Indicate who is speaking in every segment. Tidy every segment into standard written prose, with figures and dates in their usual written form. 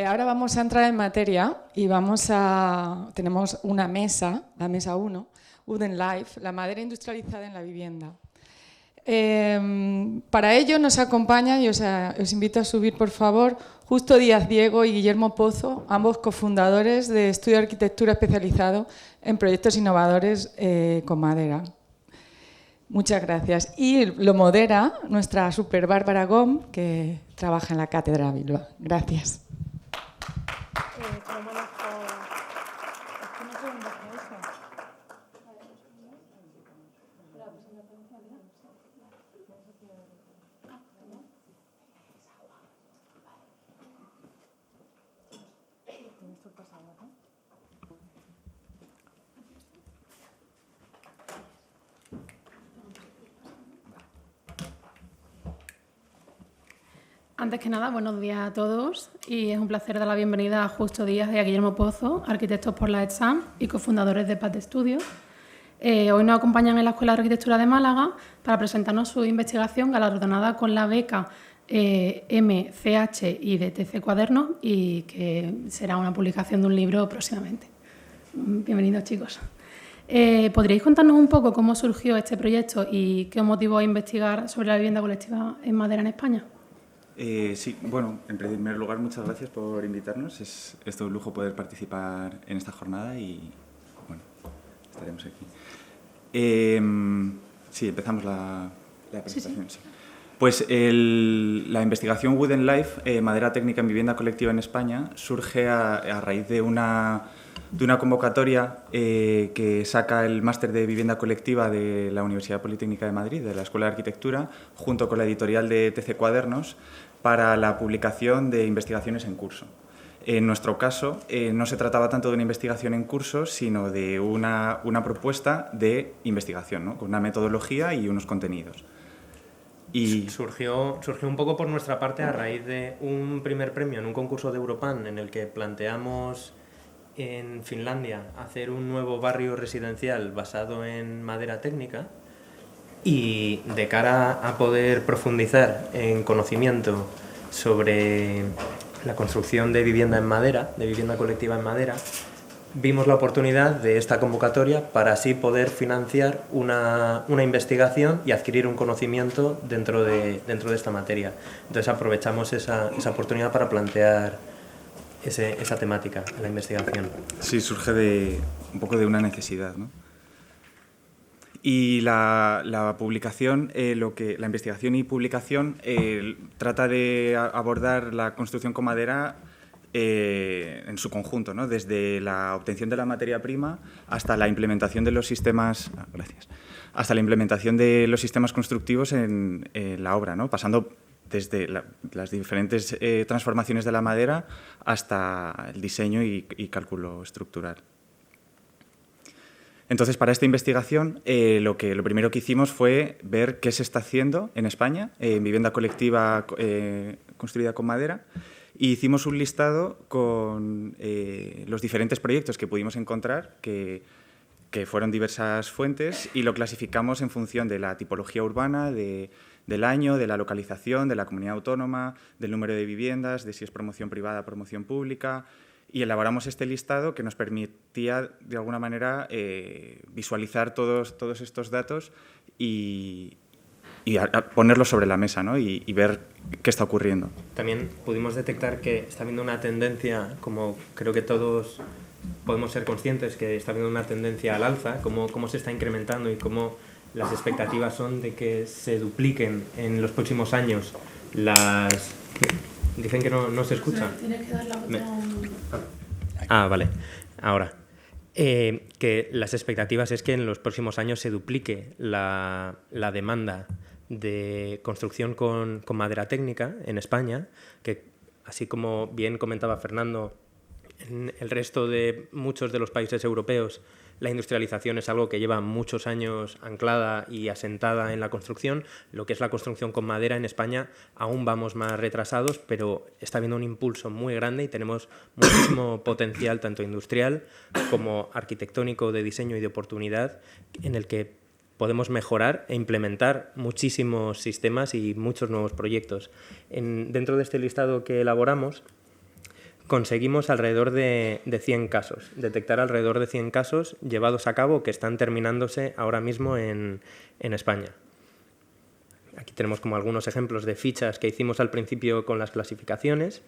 Speaker 1: Ahora vamos a entrar en materia y tenemos una mesa, la mesa 1, Wooden Life, la madera industrializada en la vivienda. Para ello nos acompañan, y os invito a subir por favor, Justo Díaz Diego y Guillermo Pozo, ambos cofundadores de Estudio de Arquitectura especializado en proyectos innovadores con madera. Muchas gracias. Y lo modera nuestra super Bárbara Gómez, que trabaja en la Cátedra Bilbao. Gracias.
Speaker 2: Antes que nada, buenos días a todos y es un placer dar la bienvenida a Justo Díaz y a Guillermo Pozo, arquitectos por la ETSAM y cofundadores de PAT Studio. Hoy nos acompañan en la Escuela de Arquitectura de Málaga para presentarnos su investigación galardonada con la beca MCH y de TC Cuadernos y que será una publicación de un libro próximamente. Bienvenidos, chicos. ¿Podríais contarnos un poco cómo surgió este proyecto y qué os motivó a investigar sobre la vivienda colectiva en madera en España?
Speaker 3: Sí, bueno, en primer lugar, muchas gracias por invitarnos. Es todo un lujo poder participar en esta jornada y, bueno, estaremos aquí. Sí, empezamos la presentación. Sí. Pues la investigación Wooden Life, madera técnica en vivienda colectiva en España, surge a raíz de una convocatoria que saca el Máster de Vivienda Colectiva de la Universidad Politécnica de Madrid, de la Escuela de Arquitectura, junto con la editorial de TC Cuadernos, para la publicación de investigaciones en curso. En nuestro caso, no se trataba tanto de una investigación en curso, sino de una propuesta de investigación, ¿no? Con una metodología y unos contenidos.
Speaker 4: Y surgió un poco por nuestra parte a raíz de un primer premio en un concurso de Europan en el que planteamos en Finlandia hacer un nuevo barrio residencial basado en madera técnica, y de cara a poder profundizar en conocimiento sobre la construcción de vivienda en madera, de vivienda colectiva en madera, vimos la oportunidad de esta convocatoria para así poder financiar una investigación y adquirir un conocimiento dentro de esta materia. Entonces aprovechamos esa oportunidad para plantear esa temática en la investigación.
Speaker 3: Sí, surge un poco de una necesidad, ¿no? Y la publicación, la investigación y publicación trata de abordar la construcción con madera en su conjunto, ¿no? Desde la obtención de la materia prima hasta la implementación de los sistemas, hasta la implementación de los sistemas constructivos en la obra, ¿no? Pasando desde las diferentes transformaciones de la madera hasta el diseño y cálculo estructural. Entonces, para esta investigación, lo primero que hicimos fue ver qué se está haciendo en España en vivienda colectiva construida con madera, y hicimos un listado con los diferentes proyectos que pudimos encontrar, que fueron diversas fuentes, y lo clasificamos en función de la tipología urbana, del año, de la localización, de la comunidad autónoma, del número de viviendas, de si es promoción privada o promoción pública. Y elaboramos este listado que nos permitía, de alguna manera, visualizar todos estos datos y ponerlos sobre la mesa, ¿no? y ver qué está ocurriendo.
Speaker 4: También pudimos detectar que está habiendo una tendencia, como creo que todos podemos ser conscientes, que está habiendo una tendencia al alza, cómo se está incrementando y cómo las expectativas son de que se dupliquen en los próximos años las... Dicen que no se escucha.
Speaker 2: Tienes que dar la botón.
Speaker 4: Vale. Ahora, que las expectativas es que en los próximos años se duplique la demanda de construcción con madera técnica en España, que así como bien comentaba Fernando, en el resto de muchos de los países europeos la industrialización es algo que lleva muchos años anclada y asentada en la construcción. Lo que es la construcción con madera en España aún vamos más retrasados, pero está habiendo un impulso muy grande y tenemos muchísimo potencial, tanto industrial como arquitectónico, de diseño y de oportunidad, en el que podemos mejorar e implementar muchísimos sistemas y muchos nuevos proyectos. Dentro de este listado que elaboramos, conseguimos alrededor de 100 casos, detectar alrededor de 100 casos llevados a cabo que están terminándose ahora mismo en España. Aquí tenemos como algunos ejemplos de fichas que hicimos al principio con las clasificaciones.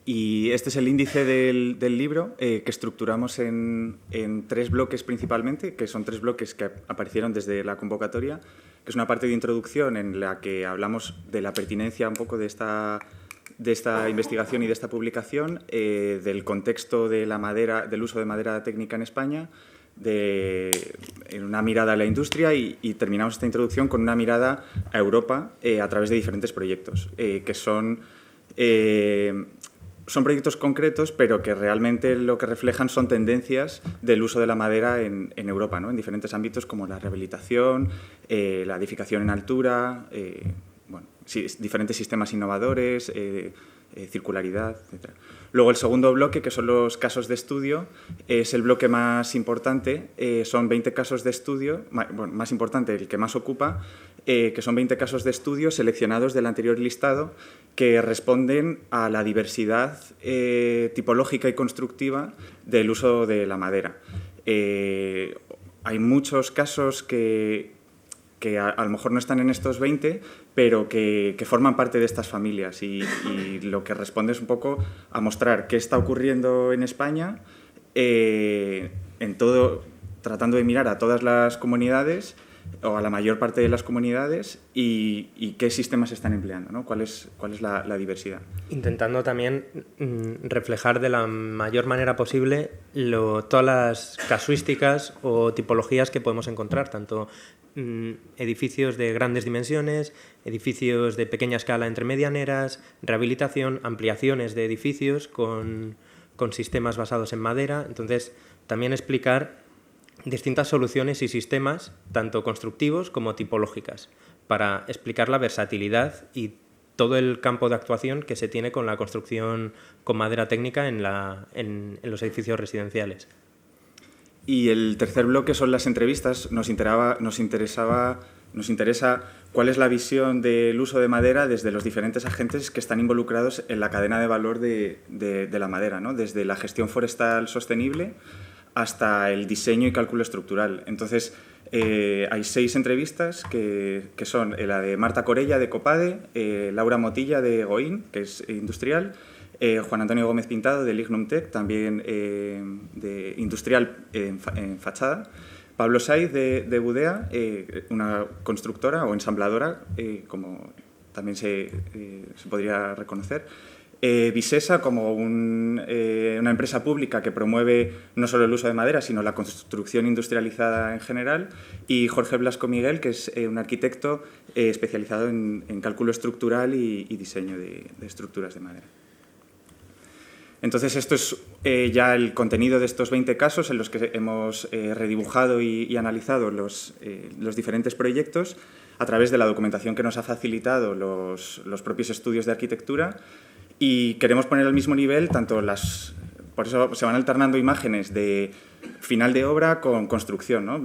Speaker 3: Y este es el índice del libro que estructuramos en 3 bloques principalmente, que son 3 bloques que aparecieron desde la convocatoria, que es una parte de introducción en la que hablamos de la pertinencia un poco de esta investigación y de esta publicación, del contexto de la madera, del uso de madera técnica en España, en una mirada a la industria y terminamos esta introducción con una mirada a Europa a través de diferentes proyectos, que son proyectos concretos, pero que realmente lo que reflejan son tendencias del uso de la madera en Europa, ¿no? En diferentes ámbitos como la rehabilitación, la edificación en altura, diferentes sistemas innovadores, circularidad, etc. Luego el segundo bloque, que son los casos de estudio, es el bloque más importante. Son 20 casos de estudio, más importante, el que más ocupa, que son 20 casos de estudio seleccionados del anterior listado que responden a la diversidad tipológica y constructiva del uso de la madera. Hay muchos casos que a lo mejor no están en estos 20, pero que forman parte de estas familias y lo que responde es un poco a mostrar qué está ocurriendo en España, tratando de mirar a todas las comunidades o a la mayor parte de las comunidades y qué sistemas se están empleando, ¿no? ¿Cuál es la diversidad?
Speaker 4: Intentando también reflejar de la mayor manera posible todas las casuísticas o tipologías que podemos encontrar, tanto edificios de grandes dimensiones, edificios de pequeña escala entre medianeras, rehabilitación, ampliaciones de edificios con sistemas basados en madera. Entonces, también explicar distintas soluciones y sistemas, tanto constructivos como tipológicas, para explicar la versatilidad y todo el campo de actuación que se tiene con la construcción con madera técnica en los edificios residenciales.
Speaker 3: Y el tercer bloque son las entrevistas. Nos interesa cuál es la visión del uso de madera desde los diferentes agentes que están involucrados en la cadena de valor de la madera, ¿no? Desde la gestión forestal sostenible hasta el diseño y cálculo estructural. Entonces, hay 6 entrevistas que son la de Marta Corella, de Copade, Laura Motilla, de Goin, que es industrial, Juan Antonio Gómez Pintado, de Lignum Tech, también de industrial en fachada, Pablo Saiz, de Budea, una constructora o ensambladora, como también se podría reconocer, Visesa, como una empresa pública que promueve no solo el uso de madera, sino la construcción industrializada en general, y Jorge Blasco Miguel, que es un arquitecto especializado en cálculo estructural y diseño de estructuras de madera. Entonces, esto es ya el contenido de estos 20 casos en los que hemos redibujado y analizado los diferentes proyectos a través de la documentación que nos ha facilitado los propios estudios de arquitectura. Y queremos poner al mismo nivel por eso se van alternando imágenes de final de obra con construcción, ¿no?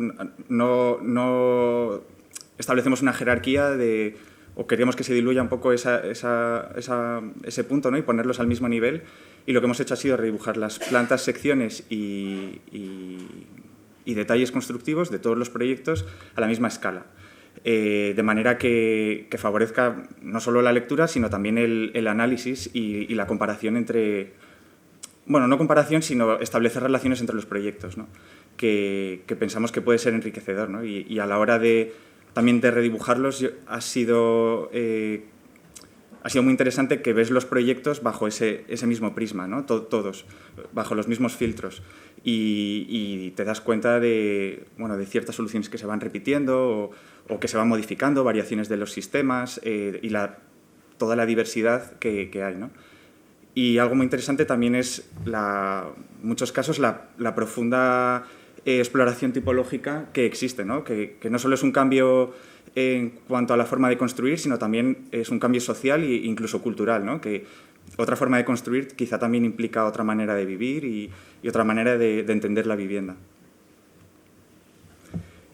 Speaker 3: No establecemos una jerarquía o queremos que se diluya un poco ese punto, ¿no? Y ponerlos al mismo nivel. Y lo que hemos hecho ha sido redibujar las plantas, secciones y detalles constructivos de todos los proyectos a la misma escala. De manera que favorezca no solo la lectura, sino también el análisis y la comparación entre... Bueno, no comparación, sino establecer relaciones entre los proyectos, ¿no? que pensamos que puede ser enriquecedor, ¿no? Y a la hora también de redibujarlos ha sido muy interesante que ves los proyectos bajo ese mismo prisma, ¿no? Todos, bajo los mismos filtros. Y te das cuenta de ciertas soluciones que se van repitiendo o que se van modificando, variaciones de los sistemas y toda la diversidad que hay, ¿no? Y algo muy interesante también es, en muchos casos, la profunda exploración tipológica que existe, ¿no? Que no solo es un cambio en cuanto a la forma de construir, sino también es un cambio social e incluso cultural, ¿no? Que otra forma de construir quizá también implica otra manera de vivir y otra manera de entender la vivienda.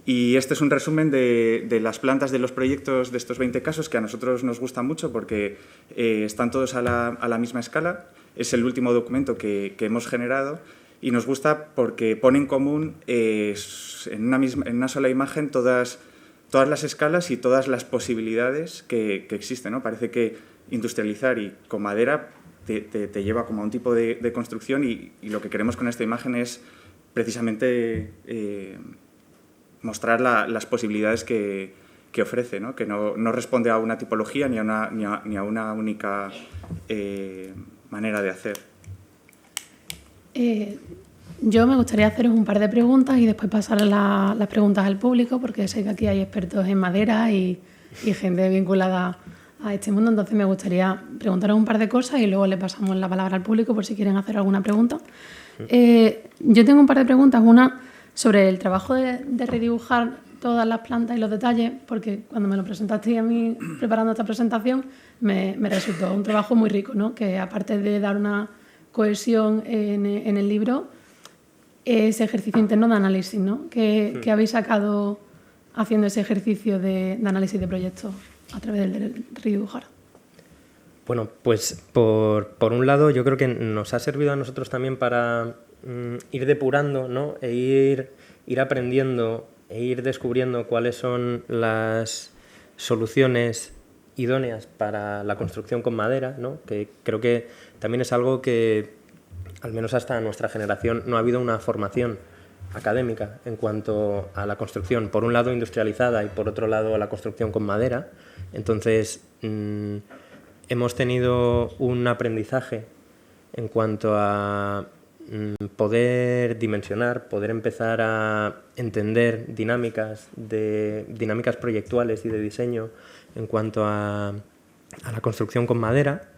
Speaker 3: Y este es un resumen de las plantas de los proyectos de estos 20 casos que a nosotros nos gustan mucho porque están todos a la misma escala es el último documento que hemos generado y nos gusta porque pone en común en una sola imagen todas las escalas y todas las posibilidades que existen, ¿no? Parece que industrializar y con madera te lleva como a un tipo de construcción y lo que queremos con esta imagen es precisamente mostrar las posibilidades que ofrece, ¿no? Que no responde a una tipología ni a una única manera de hacer.
Speaker 2: Yo me gustaría haceros un par de preguntas y después pasar las preguntas al público, porque sé que aquí hay expertos en madera y gente vinculada a este mundo, entonces me gustaría preguntaros un par de cosas y luego le pasamos la palabra al público por si quieren hacer alguna pregunta. Yo tengo un par de preguntas, una sobre el trabajo de redibujar todas las plantas y los detalles, porque cuando me lo presentaste a mí preparando esta presentación me resultó un trabajo muy rico, ¿no? Que aparte de dar una cohesión en el libro, ese ejercicio interno de análisis, ¿no? ¿Qué habéis sacado haciendo ese ejercicio de análisis de proyectos a través del redibujar?
Speaker 4: Bueno, pues por un lado yo creo que nos ha servido a nosotros también para ir depurando, ¿no? E ir aprendiendo e ir descubriendo cuáles son las soluciones idóneas para la construcción con madera, ¿no? Que creo que también es algo que, al menos hasta nuestra generación, no ha habido una formación académica en cuanto a la construcción, por un lado industrializada y por otro lado a la construcción con madera. Entonces, hemos tenido un aprendizaje en cuanto a poder dimensionar, poder empezar a entender dinámicas proyectuales y de diseño en cuanto a la construcción con madera.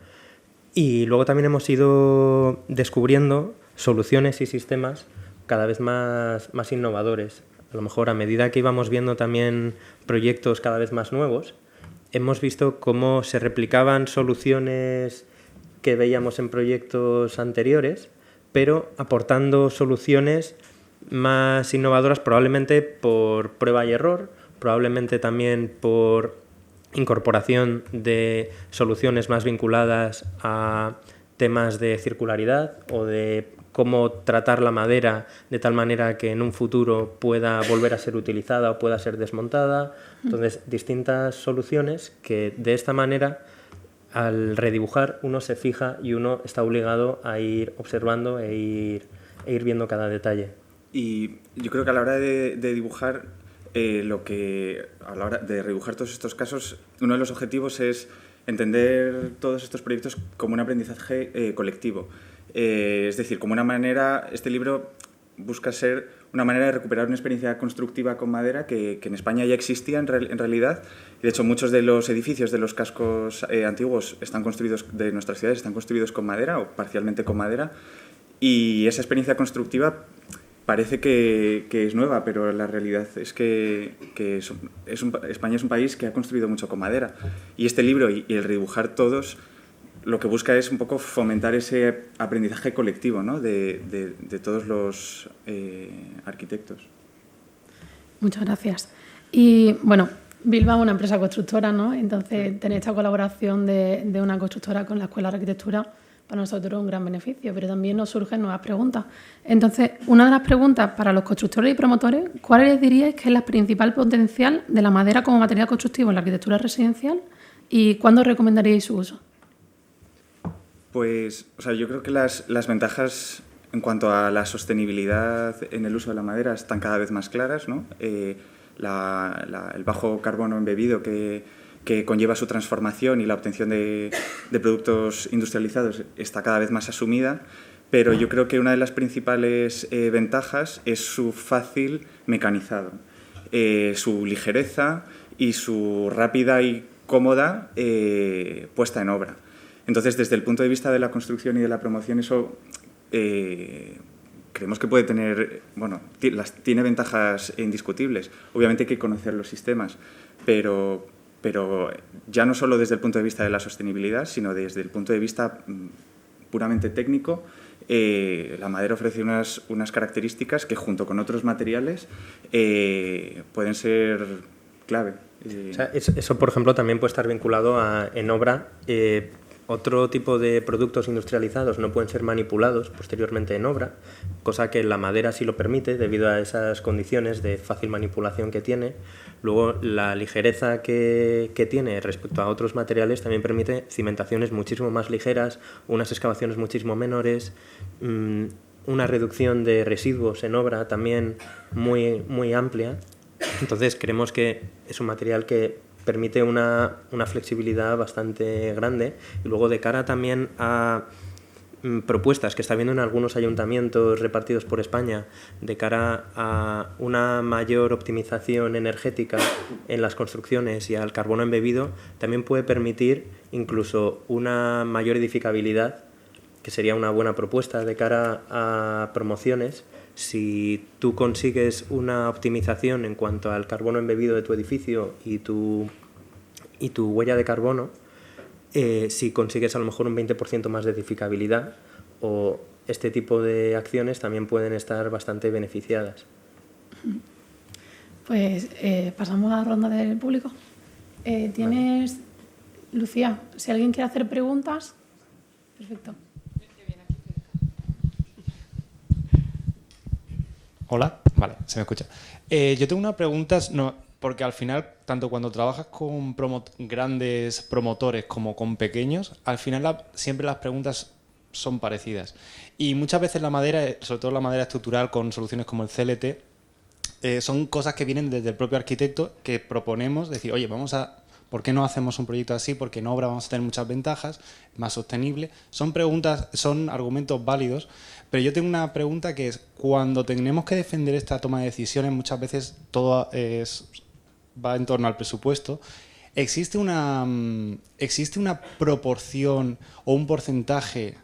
Speaker 4: Y luego también hemos ido descubriendo soluciones y sistemas cada vez más innovadores. A lo mejor a medida que íbamos viendo también proyectos cada vez más nuevos, hemos visto cómo se replicaban soluciones que veíamos en proyectos anteriores, pero aportando soluciones más innovadoras, probablemente por prueba y error, probablemente también por incorporación de soluciones más vinculadas a temas de circularidad o de cómo tratar la madera de tal manera que en un futuro pueda volver a ser utilizada o pueda ser desmontada. Entonces, distintas soluciones que de esta manera, al redibujar, uno se fija y uno está obligado a ir observando e ir viendo cada detalle.
Speaker 3: Y yo creo que a la hora de dibujar, a la hora de redibujar todos estos casos, uno de los objetivos es entender todos estos proyectos como un aprendizaje colectivo. Es decir, como una manera, este libro busca ser una manera de recuperar una experiencia constructiva con madera que en España ya existía en realidad. De hecho, muchos de los edificios de los cascos antiguos de nuestras ciudades están construidos con madera o parcialmente con madera. Y esa experiencia constructiva parece que es nueva, pero la realidad es que España es un país que ha construido mucho con madera. Y este libro y el redibujar todos lo que busca es un poco fomentar ese aprendizaje colectivo, ¿no? de todos los arquitectos.
Speaker 2: Muchas gracias. Y bueno, Bilbao es una empresa constructora, ¿no? Entonces, tener esta colaboración de una constructora con la Escuela de Arquitectura para nosotros es un gran beneficio, pero también nos surgen nuevas preguntas. Entonces, una de las preguntas para los constructores y promotores, ¿cuál les diríais que es la principal potencial de la madera como material constructivo en la arquitectura residencial y cuándo recomendaríais su uso?
Speaker 3: Pues, yo creo que las ventajas en cuanto a la sostenibilidad en el uso de la madera están cada vez más claras, ¿no? El bajo carbono embebido que conlleva su transformación y la obtención de productos industrializados está cada vez más asumida, pero yo creo que una de las principales ventajas es su fácil mecanizado, su ligereza y su rápida y cómoda puesta en obra. Entonces, desde el punto de vista de la construcción y de la promoción, eso creemos que puede tener, tiene ventajas indiscutibles. Obviamente hay que conocer los sistemas, pero ya no solo desde el punto de vista de la sostenibilidad, sino desde el punto de vista puramente técnico, la madera ofrece unas características que junto con otros materiales pueden ser clave.
Speaker 4: O sea, eso, por ejemplo, también puede estar vinculado en obra. Otro tipo de productos industrializados no pueden ser manipulados posteriormente en obra, cosa que la madera sí lo permite debido a esas condiciones de fácil manipulación que tiene. Luego, la ligereza que tiene respecto a otros materiales también permite cimentaciones muchísimo más ligeras, unas excavaciones muchísimo menores, una reducción de residuos en obra también muy, muy amplia. Entonces, creemos que es un material que permite una flexibilidad bastante grande. Y luego, de cara también a propuestas que está viendo en algunos ayuntamientos repartidos por España de cara a una mayor optimización energética en las construcciones y al carbono embebido, también puede permitir incluso una mayor edificabilidad, que sería una buena propuesta de cara a promociones. Si tú consigues una optimización en cuanto al carbono embebido de tu edificio y tu huella de carbono, si consigues a lo mejor un 20% más de edificabilidad, o este tipo de acciones también pueden estar bastante beneficiadas.
Speaker 2: Pues pasamos a la ronda del público. Tienes, vale. Lucía, si alguien quiere hacer preguntas, perfecto.
Speaker 5: Hola, vale, se me escucha. Yo tengo una pregunta, porque al final, tanto cuando trabajas con grandes promotores como con pequeños, al final siempre las preguntas son parecidas. Y muchas veces la madera, sobre todo la madera estructural con soluciones como el CLT, son cosas que vienen desde el propio arquitecto, que proponemos decir, oye, ¿por qué no hacemos un proyecto así? Porque en obra vamos a tener muchas ventajas, más sostenible. Son preguntas, son argumentos válidos, pero yo tengo una pregunta que es, cuando tenemos que defender esta toma de decisiones, muchas veces todo va en torno al presupuesto. ¿Existe una proporción o un porcentaje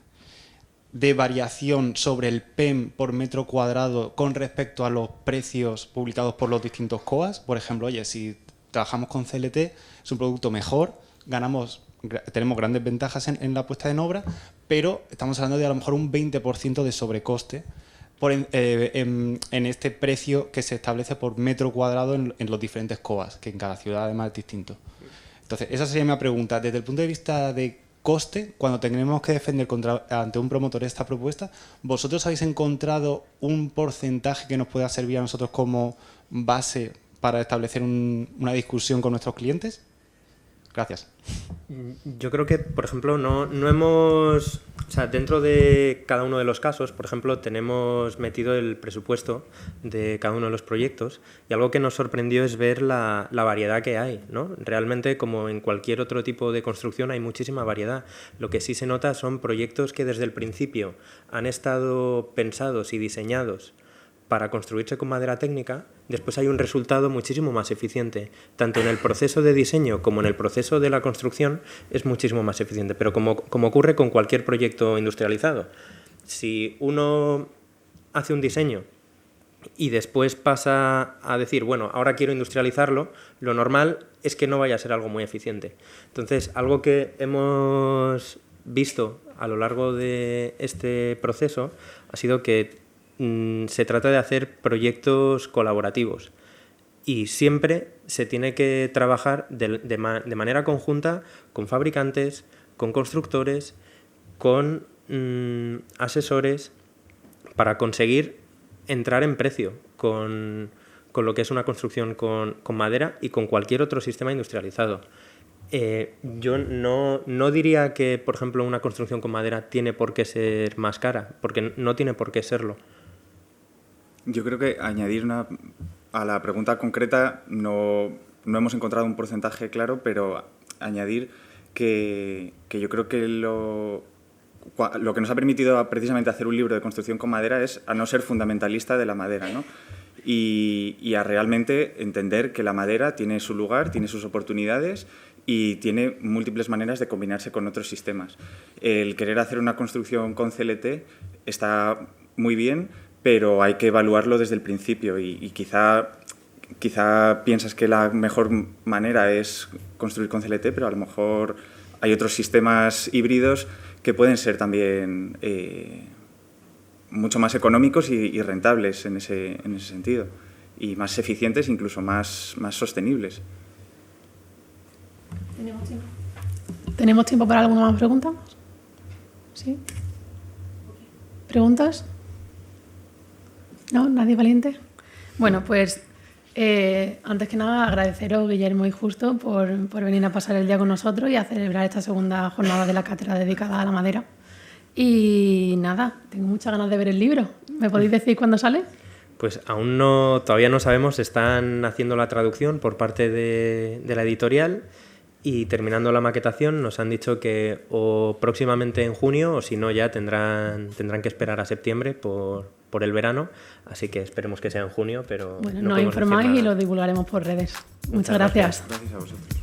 Speaker 5: de variación sobre el PEM por metro cuadrado con respecto a los precios publicados por los distintos COAs? Por ejemplo, oye, si trabajamos con CLT, es un producto mejor, tenemos grandes ventajas en la puesta en obra, pero estamos hablando de a lo mejor un 20% de sobrecoste en este precio que se establece por metro cuadrado en los diferentes COAs, que en cada ciudad además es distinto. Entonces, esa sería mi pregunta. Desde el punto de vista de coste, cuando tenemos que defender ante un promotor esta propuesta, ¿vosotros habéis encontrado un porcentaje que nos pueda servir a nosotros como base para establecer una discusión con nuestros clientes? Gracias.
Speaker 4: Yo creo que, por ejemplo, no hemos... O sea, dentro de cada uno de los casos, por ejemplo, tenemos metido el presupuesto de cada uno de los proyectos, y algo que nos sorprendió es ver la variedad que hay, ¿no? Realmente, como en cualquier otro tipo de construcción, hay muchísima variedad. Lo que sí se nota son proyectos que desde el principio han estado pensados y diseñados para construirse con madera técnica. Después hay un resultado muchísimo más eficiente. Tanto en el proceso de diseño como en el proceso de la construcción es muchísimo más eficiente, pero como ocurre con cualquier proyecto industrializado. Si uno hace un diseño y después pasa a decir, bueno, ahora quiero industrializarlo, lo normal es que no vaya a ser algo muy eficiente. Entonces, algo que hemos visto a lo largo de este proceso ha sido que se trata de hacer proyectos colaborativos y siempre se tiene que trabajar de manera conjunta con fabricantes, con constructores, con asesores, para conseguir entrar en precio con lo que es una construcción con madera y con cualquier otro sistema industrializado. Yo no diría que, por ejemplo, una construcción con madera tiene por qué ser más cara, porque no tiene por qué serlo.
Speaker 3: Yo creo que añadir a la pregunta concreta, no hemos encontrado un porcentaje claro, pero añadir que yo creo que lo que nos ha permitido precisamente hacer un libro de construcción con madera es a no ser fundamentalista de la madera, ¿no? Y a realmente entender que la madera tiene su lugar, tiene sus oportunidades y tiene múltiples maneras de combinarse con otros sistemas. El querer hacer una construcción con CLT está muy bien, pero hay que evaluarlo desde el principio y quizá piensas que la mejor manera es construir con CLT, pero a lo mejor hay otros sistemas híbridos que pueden ser también mucho más económicos y rentables en ese sentido, y más eficientes, incluso más sostenibles.
Speaker 2: ¿Tenemos tiempo? ¿Tenemos tiempo para alguna más pregunta? ¿Sí? ¿Preguntas? ¿No? ¿Nadie valiente? Bueno, pues antes que nada agradeceros, Guillermo y Justo, por venir a pasar el día con nosotros y a celebrar esta segunda jornada de la cátedra dedicada a la madera. Y nada, tengo muchas ganas de ver el libro. ¿Me podéis decir cuándo sale?
Speaker 4: Pues aún no, todavía no sabemos, están haciendo la traducción por parte de la editorial y terminando la maquetación nos han dicho que o próximamente en junio o si no ya tendrán que esperar a septiembre por el verano, así que esperemos que sea en junio, pero
Speaker 2: bueno,
Speaker 4: no
Speaker 2: nos
Speaker 4: podemos decir
Speaker 2: informáis y
Speaker 4: nada.
Speaker 2: lo divulgaremos por redes. Muchas gracias.
Speaker 3: Gracias a vosotros.